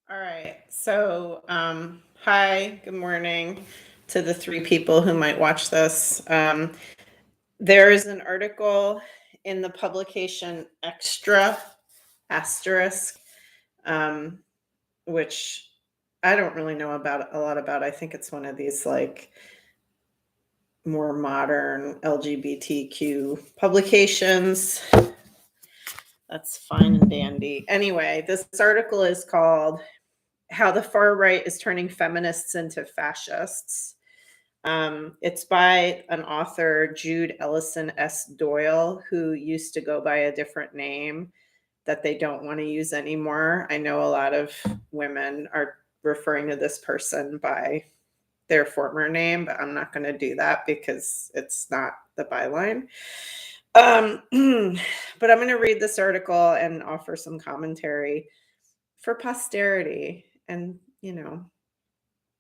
All right. So, hi, good morning to the three people who might watch this. There is an article in the publication Extra asterisk, um, which I don't really know about a lot about. I think it's one of these like more modern LGBTQ publications. That's fine and dandy. Anyway, this article is called How the Far Right is Turning Feminists into Fascists. It's by an author, Jude Ellison S. Doyle, who used to go by a different name that they don't want to use anymore. I know a lot of women are referring to this person by their former name, but I'm not going to do that because it's not the byline. But I'm going to read this article and offer some commentary for posterity. And,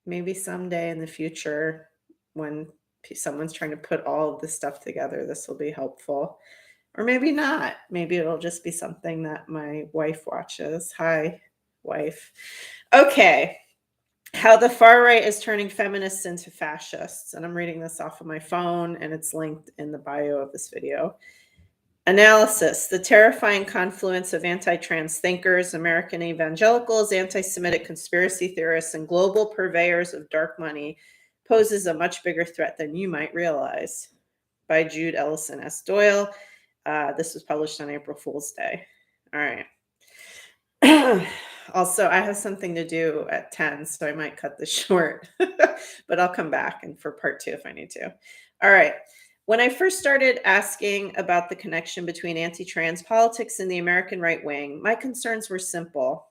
maybe someday in the future, when someone's trying to put all of this stuff together, this will be helpful. Or maybe not. Maybe it'll just be something that my wife watches. Hi, wife. Okay. How the far right is turning feminists into fascists. And I'm reading this off of my phone, and it's linked in the bio of this video. Analysis: the terrifying confluence of anti-trans thinkers, American evangelicals, anti-Semitic conspiracy theorists, and global purveyors of dark money poses a much bigger threat than you might realize. By Jude Ellison S. Doyle. This was published on April Fool's Day. All right. Also, I have something to do at 10, so I might cut this short, but I'll come back and for part 2 if I need to. All right. When I first started asking about the connection between anti-trans politics and the American right wing, my concerns were simple.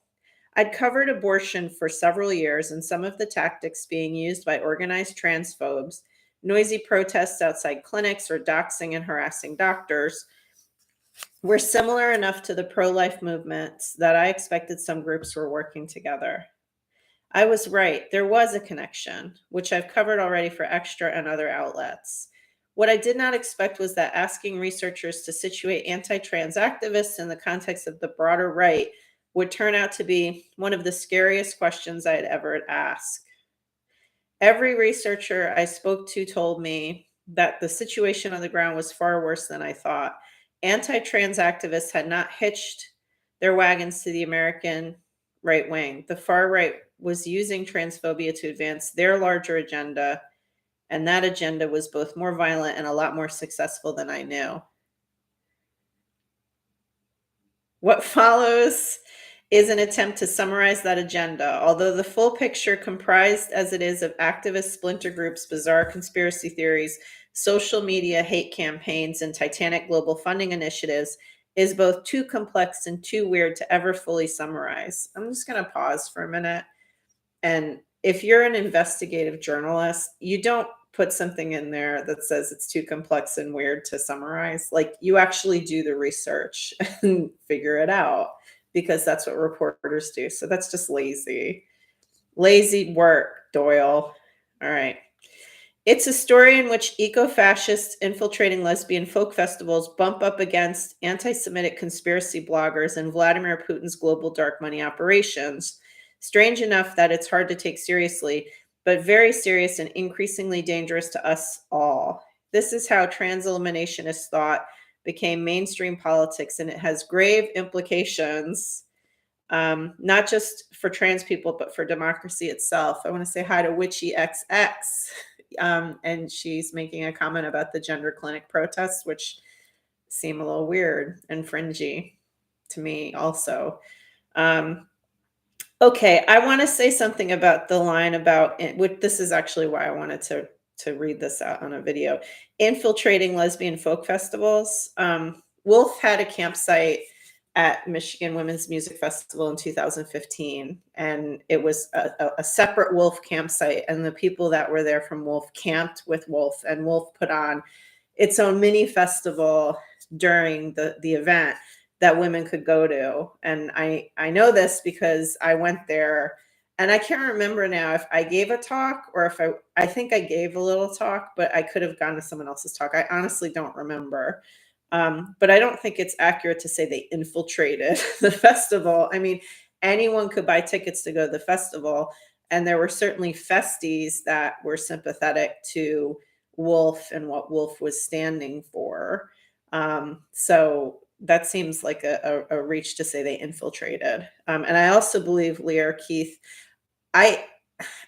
I'd covered abortion for several years, and some of the tactics being used by organized transphobes, noisy protests outside clinics, or doxing and harassing doctors, were similar enough to the pro-life movements that I expected some groups were working together. I was right. There was a connection, which I've covered already for Xtra and other outlets. What I did not expect was that asking researchers to situate anti-trans activists in the context of the broader right would turn out to be one of the scariest questions I had ever asked. Every researcher I spoke to told me that the situation on the ground was far worse than I thought. Anti-trans activists had not hitched their wagons to the American right wing. The far right was using transphobia to advance their larger agenda, and that agenda was both more violent and a lot more successful than I knew. What follows is an attempt to summarize that agenda. Although the full picture, comprised as it is of activist splinter groups, bizarre conspiracy theories, social media hate campaigns, and titanic global funding initiatives, is both too complex and too weird to ever fully summarize. I'm just going to pause for a minute. And if you're an investigative journalist, you don't put something in there that says it's too complex and weird to summarize. Like, you actually do the research and figure it out, because that's what reporters do. So that's just lazy work, Doyle. All right. It's a story in which eco-fascists infiltrating lesbian folk festivals bump up against anti-Semitic conspiracy bloggers and Vladimir Putin's global dark money operations. Strange enough that it's hard to take seriously, but very serious and increasingly dangerous to us all. This is how trans eliminationist thought became mainstream politics, and it has grave implications, not just for trans people, but for democracy itself. I want to say hi to Witchy XX. And she's making a comment about the gender clinic protests, which seem a little weird and fringy to me also. Okay, I want to say something about the line about, which this is actually why I wanted to read this out on a video. Infiltrating lesbian folk festivals. Wolf had a campsite at Michigan Women's Music Festival in 2015, and it was a separate Wolf campsite, and the people that were there from Wolf camped with Wolf, and Wolf put on its own mini festival during the event that women could go to. And I know this because I went there, and I can't remember now if I gave a talk or if I think I gave a little talk, but I could have gone to someone else's talk. I honestly don't remember. But I don't think it's accurate to say they infiltrated the festival. I mean, anyone could buy tickets to go to the festival. And there were certainly festies that were sympathetic to Wolf and what Wolf was standing for. So that seems like a reach to say they infiltrated. And I also believe Lear Keith. I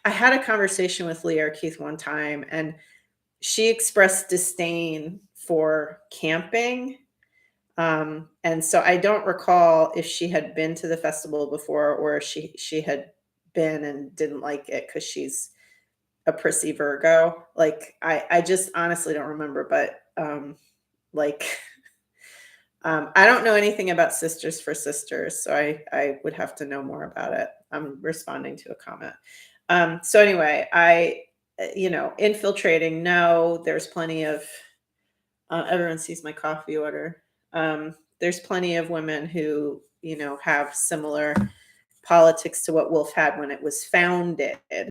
I had a conversation with Lear Keith one time, and she expressed disdain for camping. And so I don't recall if she had been to the festival before, or if she had been and didn't like it because she's a prissy Virgo. Like I just honestly don't remember, but like I don't know anything about Sisters for Sisters, so I would have to know more about it. I'm responding to a comment. So anyway, infiltrating. No, there's plenty of. Everyone sees my coffee order. There's plenty of women who have similar politics to what Wolf had when it was founded.